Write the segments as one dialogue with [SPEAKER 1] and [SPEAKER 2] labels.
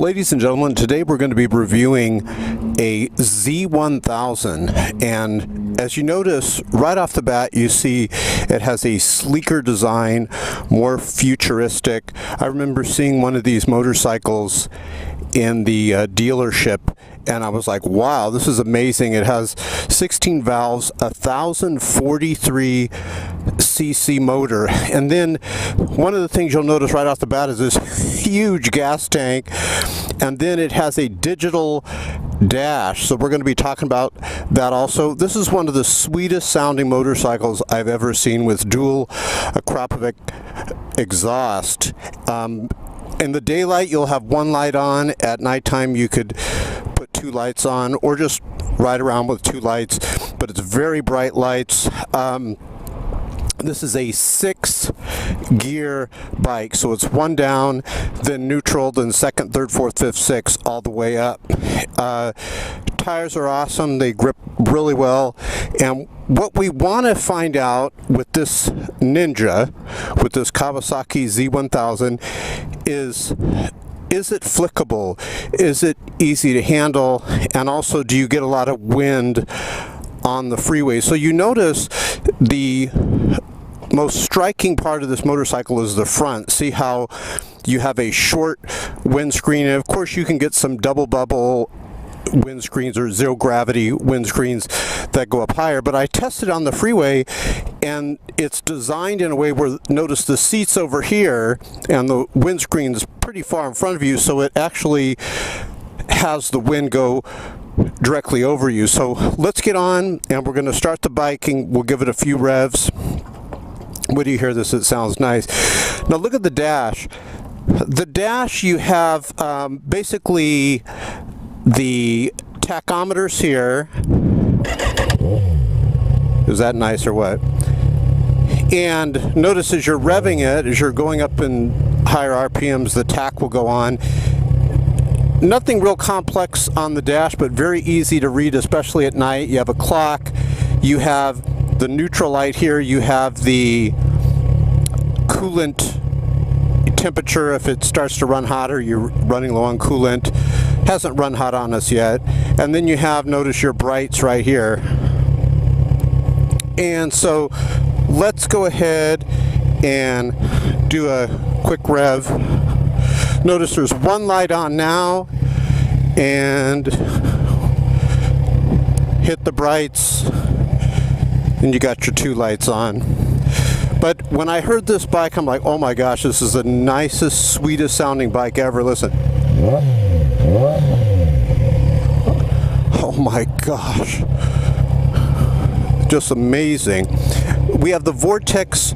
[SPEAKER 1] Ladies and gentlemen, today we're going to be reviewing a Z1000, and as you notice right off the bat, you see it has a sleeker design, more futuristic. I remember seeing one of these motorcycles in the dealership, and I was like, wow, this is amazing. It has 16 valves, 1043 cc motor, and then one of the things you'll notice right off the bat is this huge gas tank, and then it has a digital dash, so we're going to be talking about that also. This is one of the sweetest sounding motorcycles I've ever seen, with dual Kawasaki exhaust. In the daylight you'll have one light on. At nighttime you could put two lights on, or just ride around with two lights, but it's very bright lights. This is a 6-gear bike, so it's one down, then neutral, then second, third, fourth, fifth, sixth, all the way up. Tires are awesome, they grip really well, and what we want to find out with this Ninja, with this Kawasaki Z1000, is it flickable? Is it easy to handle? And also, do you get a lot of wind on the freeway? So you notice the most striking part of this motorcycle is the front. See how you have a short windscreen, and of course you can get some double bubble windscreens or zero gravity windscreens that go up higher, but I tested on the freeway and it's designed in a way where, notice the seats over here and the windscreen's pretty far in front of you, so it actually has the wind go directly over you. So let's get on and we're going to start the biking. We'll give it a few revs. When you hear this, it sounds nice. Now look at the dash. The dash, you have basically the tachometers here. Is that nice or what? And notice as you're revving it, as you're going up in higher RPMs, the tach will go on. Nothing real complex on the dash, but very easy to read, especially at night. You have a clock, you have the neutral light here, you have the coolant temperature. If it starts to run hot or you're running low on coolant, hasn't run hot on us yet. And then you have, notice your brights right here. And so let's go ahead and do a quick rev. Notice there's one light on now, and hit the brights and you got your two lights on. But when I heard this bike, I'm like, oh my gosh, this is the nicest, sweetest sounding bike ever. Listen. Oh my gosh. Just amazing. We have the Vortex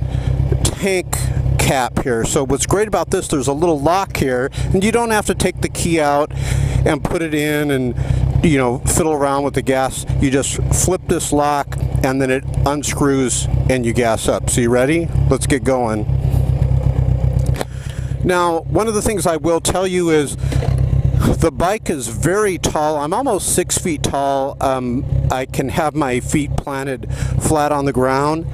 [SPEAKER 1] tank cap here. So what's great about this, there's a little lock here, and you don't have to take the key out and put it in and, you know, fiddle around with the gas. You just flip this lock and then it unscrews and you gas up. So you ready? Let's get going. Now, one of the things I will tell you is the bike is very tall. I'm almost 6 feet tall. I can have my feet planted flat on the ground,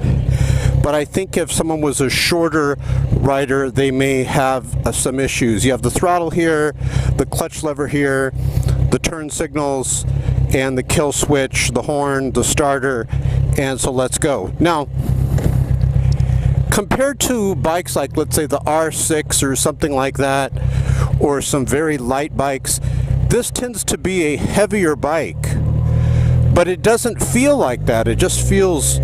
[SPEAKER 1] but I think if someone was a shorter rider, they may have some issues. You have the throttle here, the clutch lever here, the turn signals, and the kill switch, the horn, the starter, and so let's go. Now, compared to bikes like, let's say, the R6 or something like that, or some very light bikes, this tends to be a heavier bike, but it doesn't feel like that. It just feels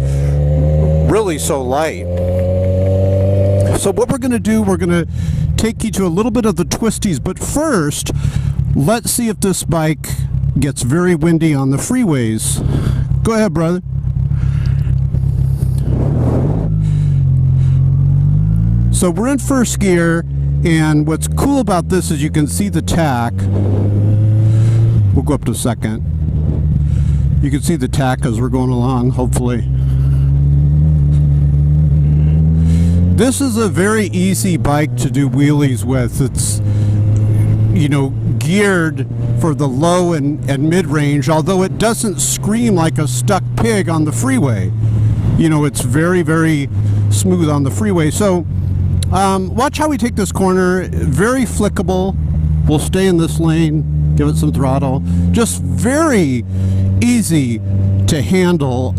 [SPEAKER 1] really so light. So what we're going to do, we're going to take you to a little bit of the twisties, but first, let's see if this bike gets very windy on the freeways. Go ahead, brother. So we're in first gear, and what's cool about this is you can see the tach. We'll go up to second. You can see the tach as we're going along, hopefully. This is a very easy bike to do wheelies with. It's, you know, geared for the low and mid-range, although it doesn't scream like a stuck pig on the freeway. You know, it's very, very smooth on the freeway. So watch how we take this corner. Very flickable. We'll stay in this lane, give it some throttle. Just very easy to handle.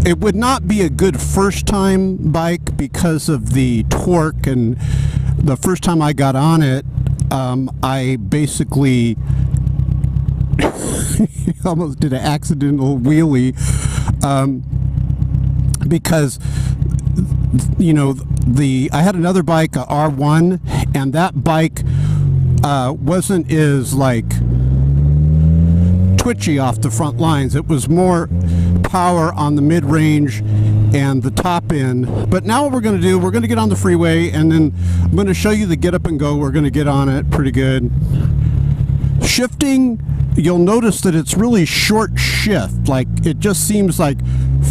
[SPEAKER 1] It would not be a good first time bike because of the torque, and the first time I got on it, I basically almost did an accidental wheelie because, you know, I had another bike, a R1, and that bike wasn't as like twitchy off the front lines. It was more power on the mid-range and the top end. But now what we're going to do, we're going to get on the freeway, and then I'm going to show you the get up and go. We're going to get on it pretty good. Shifting, you'll notice that it's really short shift. Like, it just seems like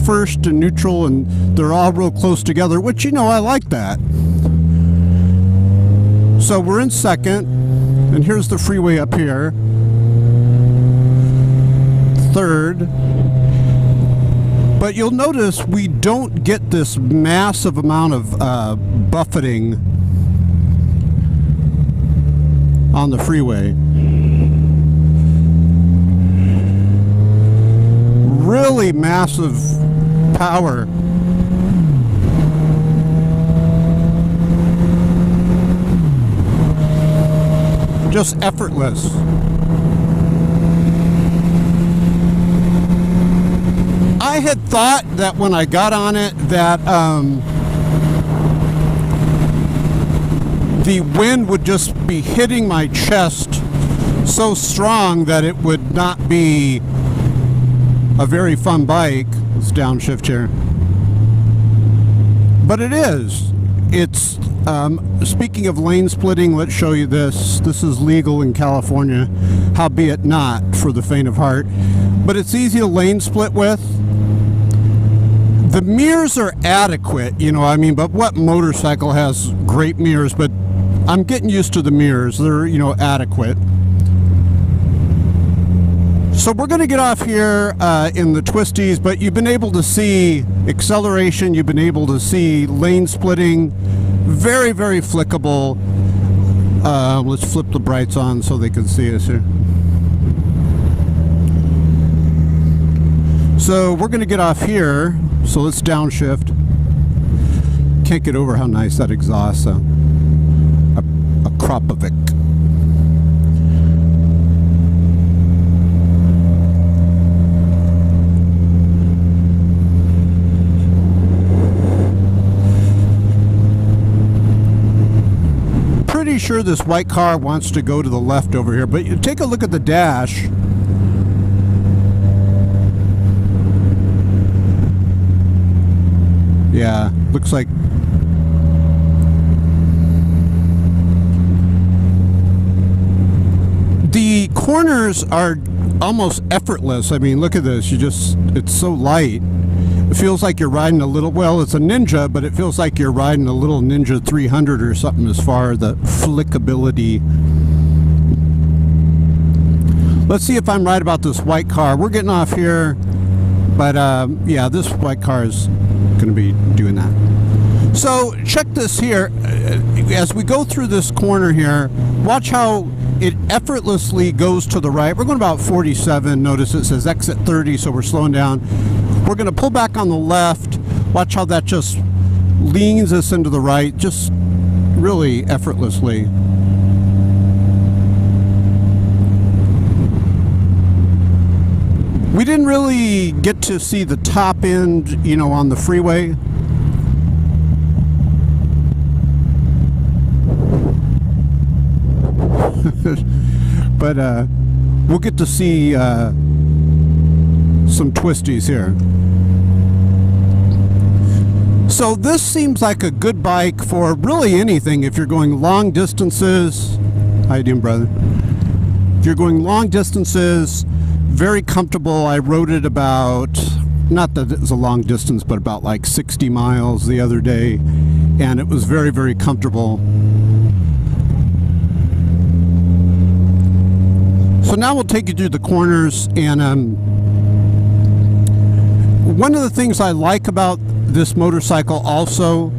[SPEAKER 1] first and neutral, and they're all real close together, which, you know, I like that. So we're in second, and here's the freeway up here. Third. But you'll notice we don't get this massive amount of buffeting on the freeway. Really massive power. Just effortless. I had thought that when I got on it that the wind would just be hitting my chest so strong that it would not be a very fun bike. Let's downshift here. But it is. It's, speaking of lane splitting, let's show you this. This is legal in California, howbeit not for the faint of heart. But it's easy to lane split with. The mirrors are adequate, you know, I mean, but what motorcycle has great mirrors? But I'm getting used to the mirrors. They're, you know, adequate. So we're going to get off here in the twisties, but you've been able to see acceleration, you've been able to see lane splitting, very, very flickable. Let's flip the brights on so they can see us here. So we're going to get off here, so let's downshift. Can't get over how nice that exhaust, a Kropovic. Pretty sure this white car wants to go to the left over here, but you take a look at the dash. Yeah, looks like the corners are almost effortless. I mean, look at this. It's so light. It feels like you're riding a little, well, it's a Ninja, but it feels like you're riding a little Ninja 300 or something as far as the flickability. Let's see if I'm right about this white car. We're getting off here, but yeah, this white car is going to be doing that. So check this here. As we go through this corner here, watch how it effortlessly goes to the right. We're going about 47. Notice it says exit 30, so we're slowing down. We're going to pull back on the left. Watch how that just leans us into the right, just really effortlessly. We didn't really get to see the top end, you know, on the freeway. But we'll get to see some twisties here. So this seems like a good bike for really anything. If you're going long distances, how you doing, brother? If you're going long distances, very comfortable. I rode it about, not that it was a long distance, but about like 60 miles the other day, and it was very, very comfortable. So now we'll take you through the corners, and one of the things I like about this motorcycle also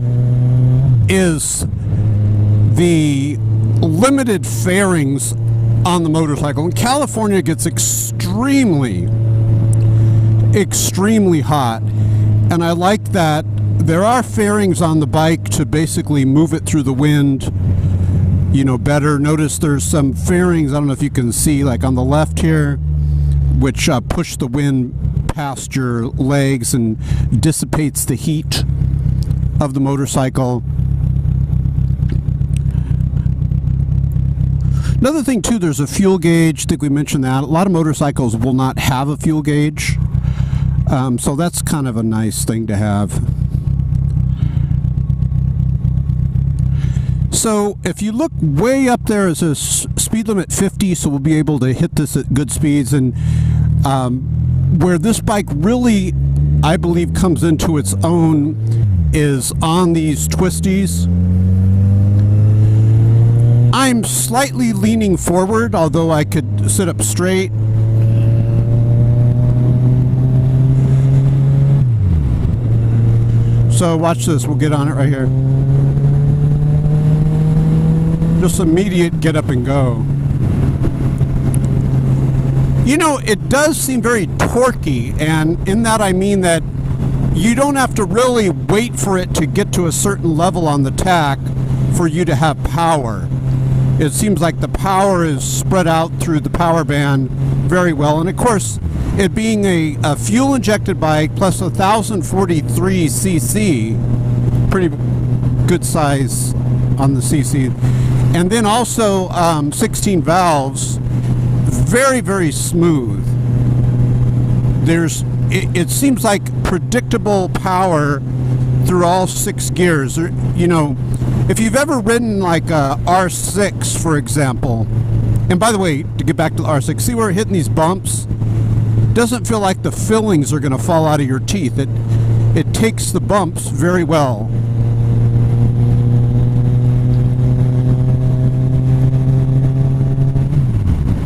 [SPEAKER 1] is the
[SPEAKER 2] limited fairings on the motorcycle. And California gets extremely hot, and I like that there are fairings on the bike to basically move it through the wind, you know, better. Notice there's some fairings, I don't know if you can see, like on the left here, which push the wind past your legs and dissipates the heat of the motorcycle. Another thing too, there's a fuel gauge. I think we mentioned that. A lot of motorcycles will not have a fuel gauge. So that's kind of a nice thing to have. So if you look way up there, is a speed limit 50, so we'll be able to hit this at good speeds. And where this bike really, I believe, comes into its own is on these twisties. I'm slightly leaning forward, although I could sit up straight. So watch this, we'll get on it right here. Just immediate get up and go. You know, it does seem very torquey, and in that I mean that you don't have to really wait for it to get to a certain level on the tack for you to have power. It seems like the power is spread out through the power band very well. And of course, it being a fuel injected bike plus 1043 cc, pretty good size on the cc. And then also 16 valves, very smooth. It seems like predictable power through all 6 gears. You know, if you've ever ridden like a R6, for example, and by the way, to get back to the R6, see where we're hitting these bumps? Doesn't feel like the fillings are going to fall out of your teeth. It takes the bumps very well.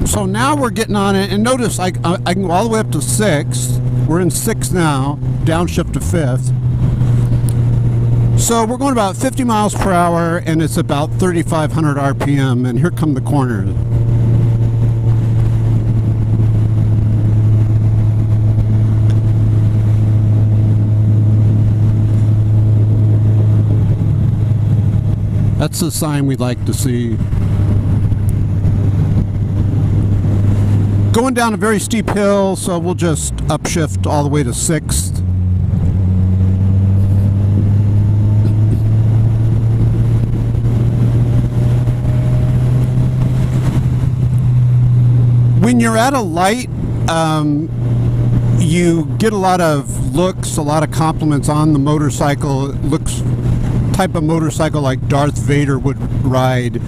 [SPEAKER 2] So now we're getting on it, and notice I can go all the way up to 6. We're in 6 now, downshift to 5th. So we're going about 50 miles per hour, and it's about 3,500 RPM, and here come the corners. That's the sign we'd like to see. Going down a very steep hill, so we'll just upshift all the way to 6th. When you're at a light, you get a lot of looks, a lot of compliments on the motorcycle. It looks type of motorcycle like Darth Vader would ride.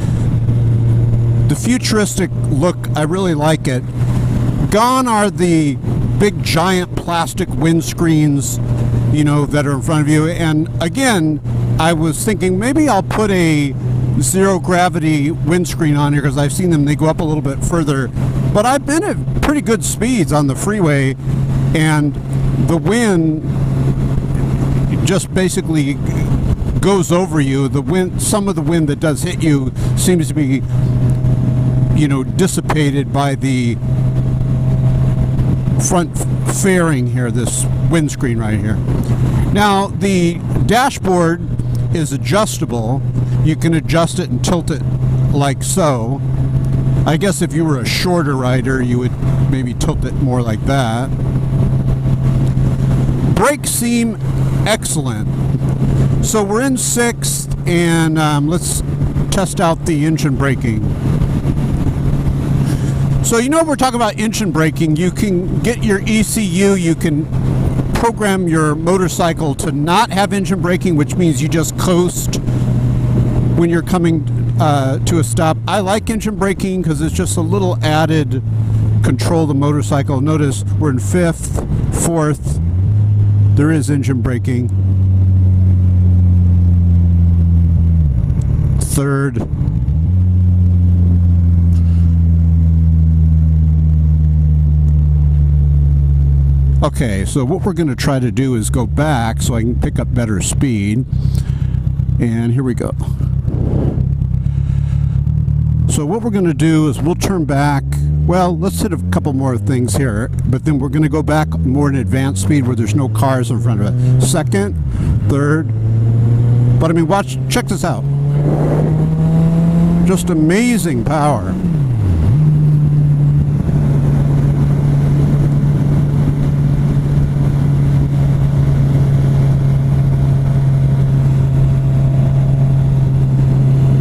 [SPEAKER 2] The futuristic look, I really like it. Gone are the big giant plastic windscreens, you know, that are in front of you. And again, I was thinking maybe I'll put a zero gravity windscreen on here because I've seen them, they go up a little bit further. But I've been at pretty good speeds on the freeway, and the wind just basically goes over you. The wind, some of the wind that does hit you seems to be, you know, dissipated by the front fairing here, this windscreen right here. Now the dashboard is adjustable. You can adjust it and tilt it like so. I guess if you were a shorter rider, you would maybe tilt it more like that. Brakes seem excellent. So we're in 6th, and let's test out the engine braking. So you know, we're talking about engine braking. You can get your ECU, you can program your motorcycle to not have engine braking, which means you just coast when you're coming to a stop. I like engine braking because it's just a little added control of the motorcycle. Notice we're in 5th, 4th. There is engine braking. 3rd. Okay, so what we're going to try to do is go back so I can pick up better speed. And here we go. So what we're going to do is we'll turn back. Well, let's hit a couple more things here, but then we're going to go back more in advanced speed where there's no cars in front of it. Second, third. But I mean, watch, check this out. Just amazing power.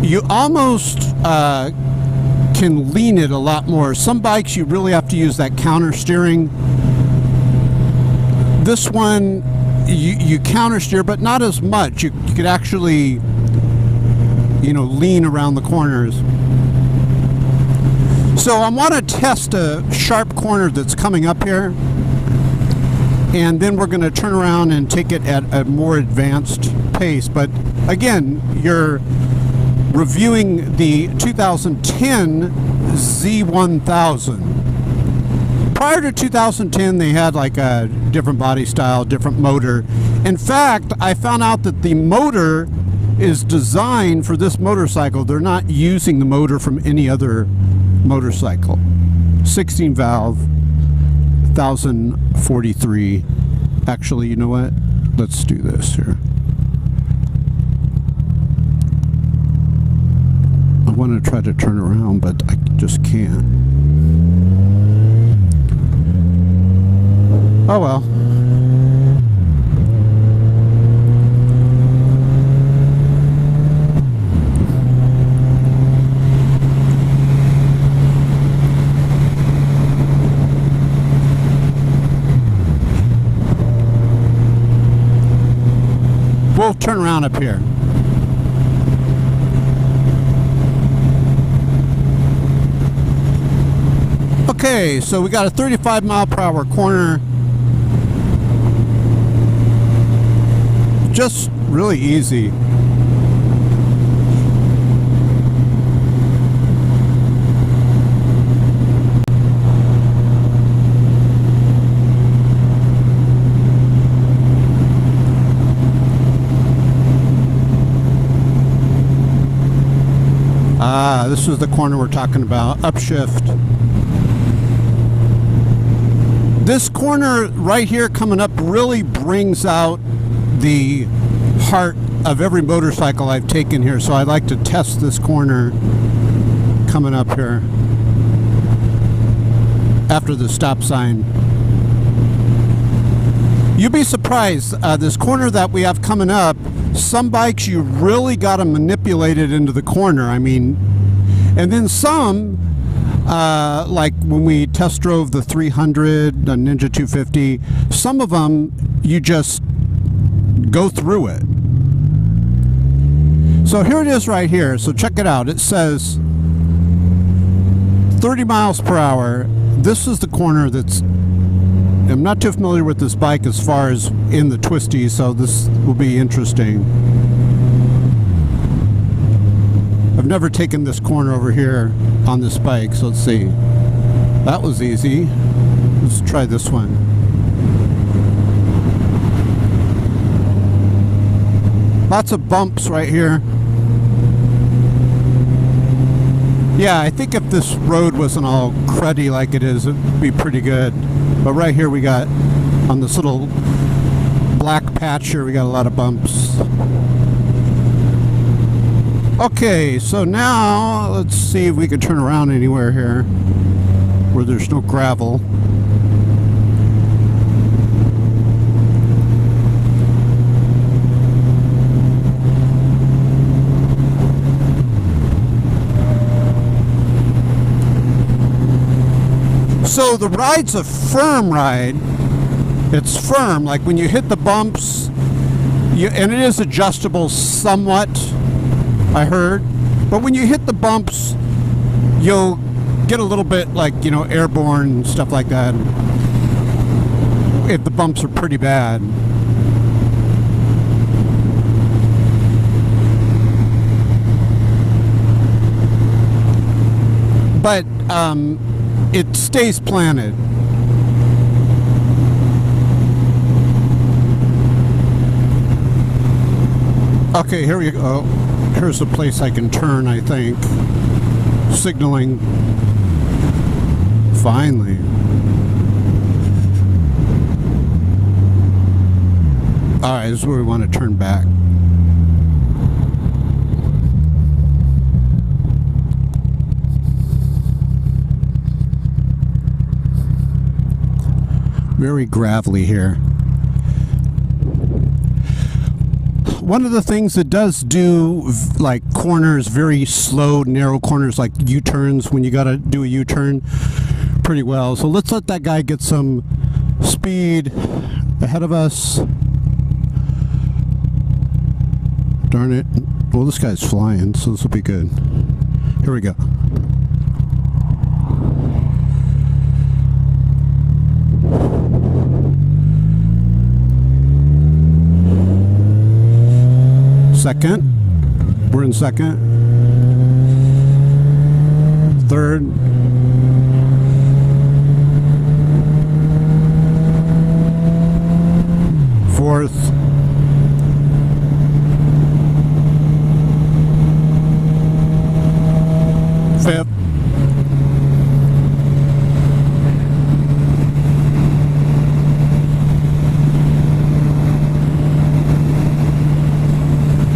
[SPEAKER 2] You almost can lean it a lot more. Some bikes you really have to use that counter steering. This one you counter steer, but not as much. You could actually, you know, lean around the corners. So I want to test a sharp corner that's coming up here, and then we're going to turn around and take it at a more advanced pace. But again, you're reviewing the 2010 Z1000. Prior to 2010, they had like a different body style, different motor. In fact, I found out that the motor is designed for this motorcycle. They're not using the motor from any other motorcycle. 16 valve, 1043. Actually, you know what? Let's do this here. I want to try to turn around, but I just can't. Oh well. We'll turn around up here. Okay, so we got a 35 mile per hour corner. Just really easy. Ah, this is the corner we're talking about. Upshift. This corner right here coming up really brings out the heart of every motorcycle I've taken here, so I'd like to test this corner coming up here after the stop sign. You'll be surprised, this corner that we have coming up, some bikes you really got to manipulate it into the corner. I mean, and then some, like when we test drove the 300, the Ninja 250, some of them you just go through it. So here it is right here. So check it out. It says 30 miles per hour. This is the corner that's, I'm not too familiar with this bike as far as in the twisty, so this will be interesting. I've never taken this corner over here on this bike, so let's see. That was easy. Let's try this one. Lots of bumps right here. Yeah, I think if this road wasn't all cruddy like it is, it'd be pretty good. But right here we got, on this little black patch here, we got a lot of bumps. Okay, so now let's see if we can turn around anywhere here where there's no gravel. So the ride's a firm ride. It's firm, like when you hit the bumps, and it is adjustable somewhat, I heard. But when you hit the bumps, you'll get a little bit like, you know, airborne and stuff like that, if the bumps are pretty bad. But it stays planted. Okay, here we go. Here's a place I can turn, I think. signaling. Finally. Alright, this is where we want to turn back. Very gravelly here. One of the things it does do, like corners, very slow, narrow corners, like U-turns, when you gotta do a U-turn, pretty well. So let's let that guy get some speed ahead of us. Darn it. Well, this guy's flying, so this will be good. Here we go. Second. We're in second. Third. Fourth. Fifth.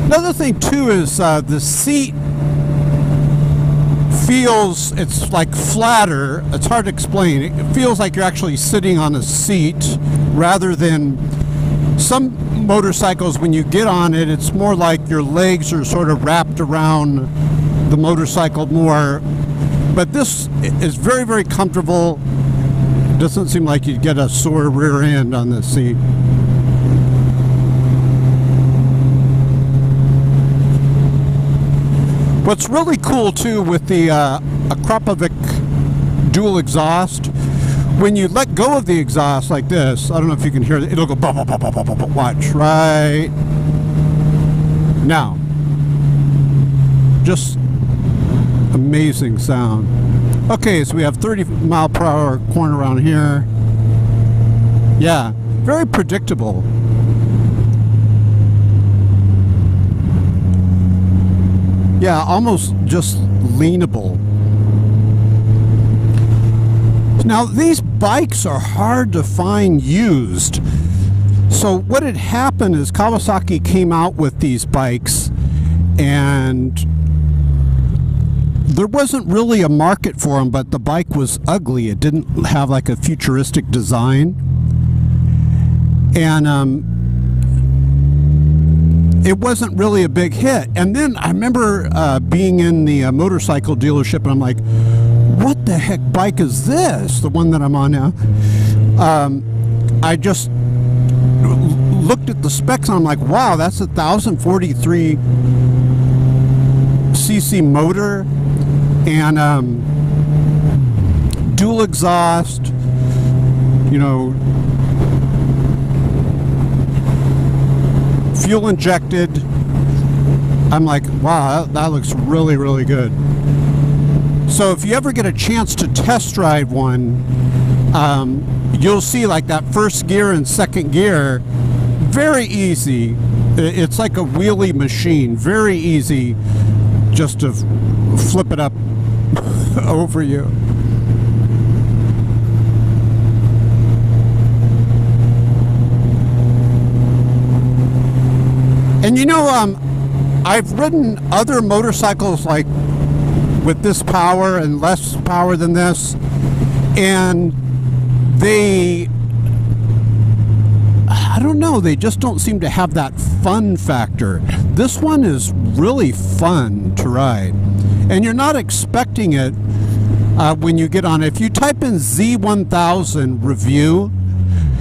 [SPEAKER 2] Another thing too is the seat feels, it's like flatter. It's hard to explain. It feels like you're actually sitting on a seat rather than some motorcycles. When you get on it, it's more like your legs are sort of wrapped around the motorcycle more. But this is very, very comfortable. It doesn't seem like you'd get a sore rear end on this seat. What's really cool too with the ShockofGOD dual exhaust, when you let go of the exhaust like this, I don't know if you can hear it, it'll go bum, bum, bum, bum, bum, bum. Watch right now. Just amazing sound. Okay, so we have 30-mile-per-hour corner around here. Yeah, very predictable. Yeah, almost just leanable. Now, these bikes are hard to find used. So what had happened is Kawasaki came out with these bikes and there wasn't really a market for them, but the bike was ugly. It didn't have like a futuristic design. And it wasn't really a big hit. And then I remember being in the motorcycle dealership and I'm like, what the heck bike is this? The one that I'm on now. I just looked at the specs and I'm like, wow, that's a 1043 cc motor and dual exhaust, you know, fuel injected. I'm like, wow, that looks really, really good. So if you ever get a chance to test drive one, you'll see like that first gear and second gear, very easy. It's like a wheelie machine, very easy just to flip it up over you. And you know, I've ridden other motorcycles like with this power and less power than this, and they, I don't know, they just don't seem to have that fun factor. This one is really fun to ride, and you're not expecting it when you get on it. If you type in Z1000 review,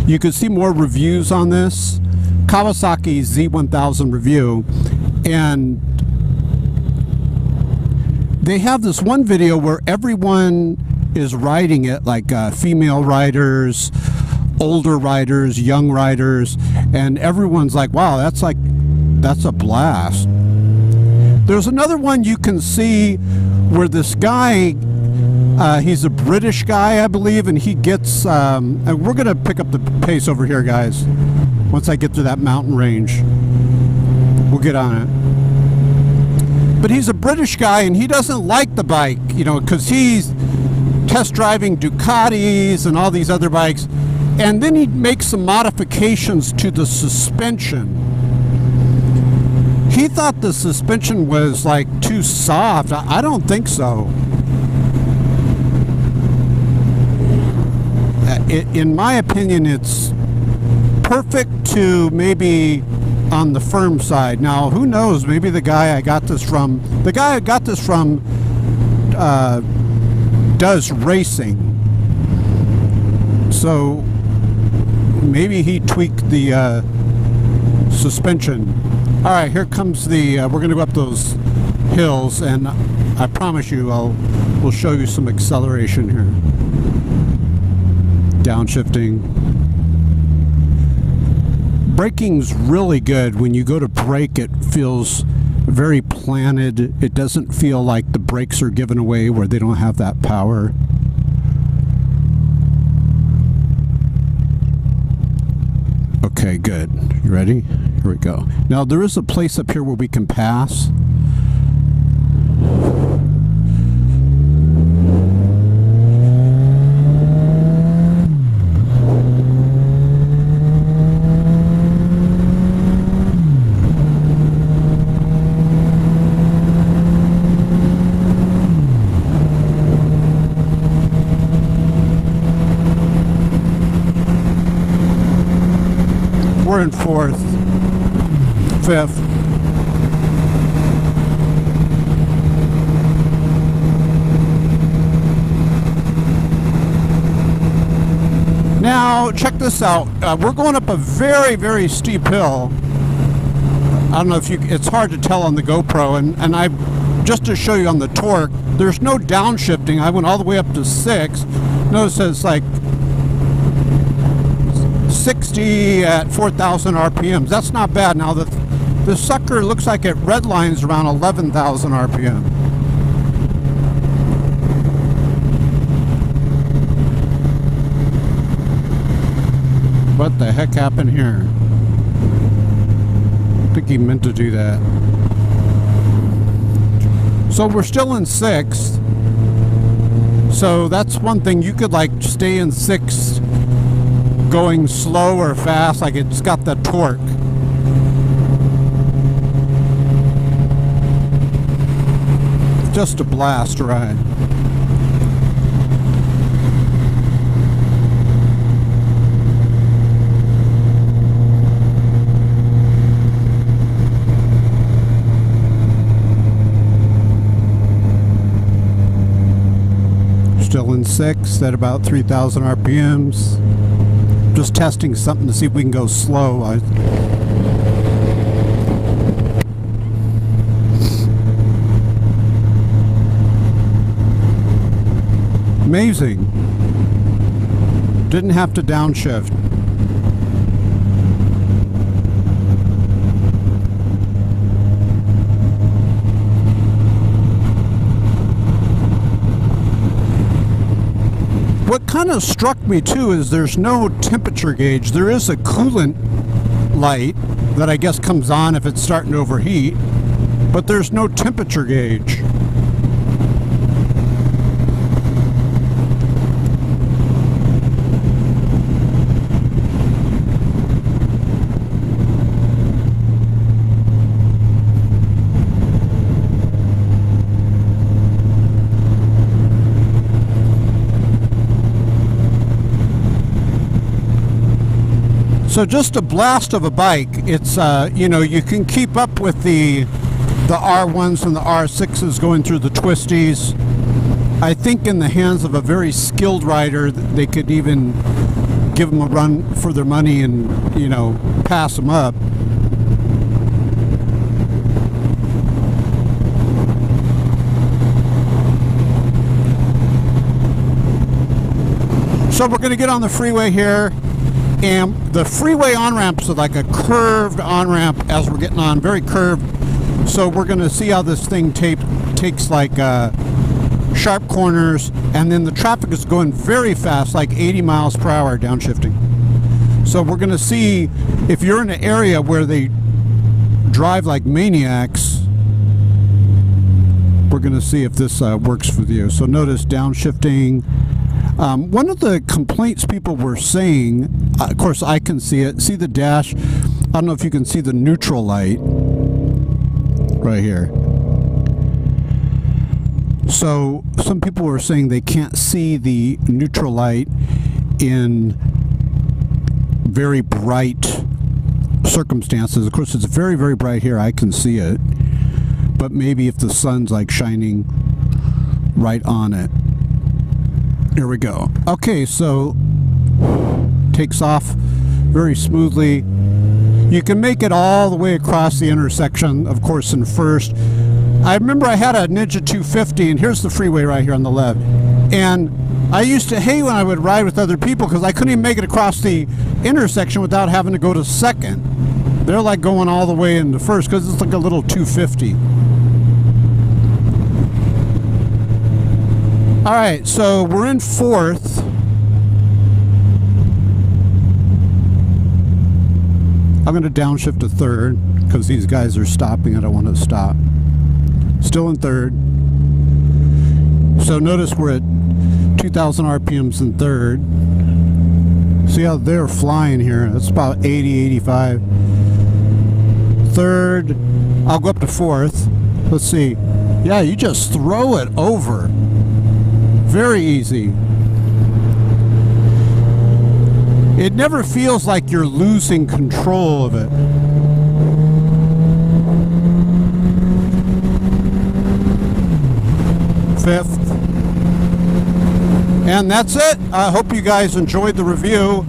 [SPEAKER 2] you can see more reviews on this. Kawasaki Z1000 review, and they have this one video where everyone is riding it, like female riders, older riders, young riders, and everyone's like, wow, that's a blast. There's another one you can see where this guy, he's a British guy, I believe, and he gets, and we're gonna pick up the pace over here, guys. Once I get to that mountain range, we'll get on it. But he's a British guy and he doesn't like the bike, you know, because he's test driving Ducatis and all these other bikes. And then he makes some modifications to the suspension. He thought the suspension was like too soft. I don't think so. In my opinion, it's perfect to maybe on the firm side. Now, who knows? Maybe the guy I got this from, does racing. So maybe he tweaked the suspension. All right, here comes the, we're going to go up those hills, and I promise you we'll show you some acceleration here. Downshifting. Braking's really good. When you go to brake, it feels very planted. It doesn't feel like the brakes are given away where they don't have that power. Okay, good. You ready? Here we go. Now there is a place up here where we can pass. We're in fourth, fifth. Now, check this out. We're going up a very, very steep hill. I don't know if it's hard to tell on the GoPro, and I, just to show you on the torque, there's no downshifting. I went all the way up to 6. Notice it's like 60 at 4,000 RPMs. That's not bad. Now the sucker looks like it redlines around 11,000 RPM. What the heck happened here? I think he meant to do that. So we're still in 6th. So that's one thing. You could like stay in 6th going slow or fast, like it's got the torque. Just a blast ride. Still in 6th at about 3,000 RPMs. Just testing something to see if we can go slow. Amazing. Didn't have to downshift. What kind of struck me too is there's no temperature gauge. There is a coolant light that I guess comes on if it's starting to overheat, but there's no temperature gauge. So just a blast of a bike. It's you know, you can keep up with the R1s and the R6s going through the twisties. I think in the hands of a very skilled rider, they could even give them a run for their money and, you know, pass them up. So we're going to get on the freeway here. And the freeway on-ramps are like a curved on-ramp as we're getting on, very curved. So we're going to see how this thing takes like sharp corners, and then the traffic is going very fast, like 80 miles per hour downshifting. So we're going to see if you're in an area where they drive like maniacs, we're going to see if this works for you. So notice downshifting. One of the complaints people were saying, of course I can see it, see the dash. I don't know if you can see the neutral light right here. So some people were saying they can't see the neutral light in very bright circumstances. Of course it's very, very bright here, I can see it, but maybe if the sun's like shining right on it. Here we go. Okay, so takes off very smoothly. You can make it all the way across the intersection, of course, in first. I remember I had a Ninja 250, and here's the freeway right here on the left. And I used to hate when I would ride with other people because I couldn't even make it across the intersection without having to go to second. They're like going all the way into first because it's like a little 250. All right, so we're in fourth. I'm going to downshift to third because these guys are stopping. I don't want to stop. Still in third. So notice we're at 2,000 RPMs in third. See how they're flying here. That's about 80, 85. Third, I'll go up to fourth. Let's see. Yeah, you just throw it over. Very easy. It never feels like you're losing control of it. Fifth. And that's it. I hope you guys enjoyed the review.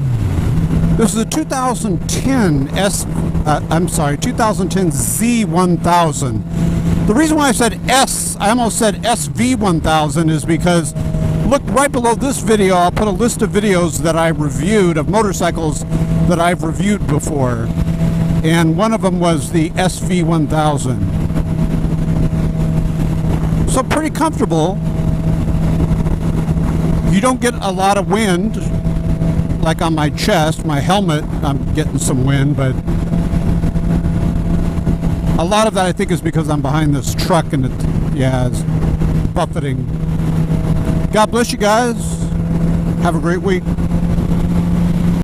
[SPEAKER 2] This is a 2010 2010 Z1000. The reason why I said I almost said SV1000 is because look right below this video. I'll put a list of videos that I reviewed of motorcycles that I've reviewed before. And one of them was the SV1000. So pretty comfortable. You don't get a lot of wind like on my chest. My helmet, I'm getting some wind, but a lot of that I think is because I'm behind this truck and it's buffeting. God bless you guys. Have a great week.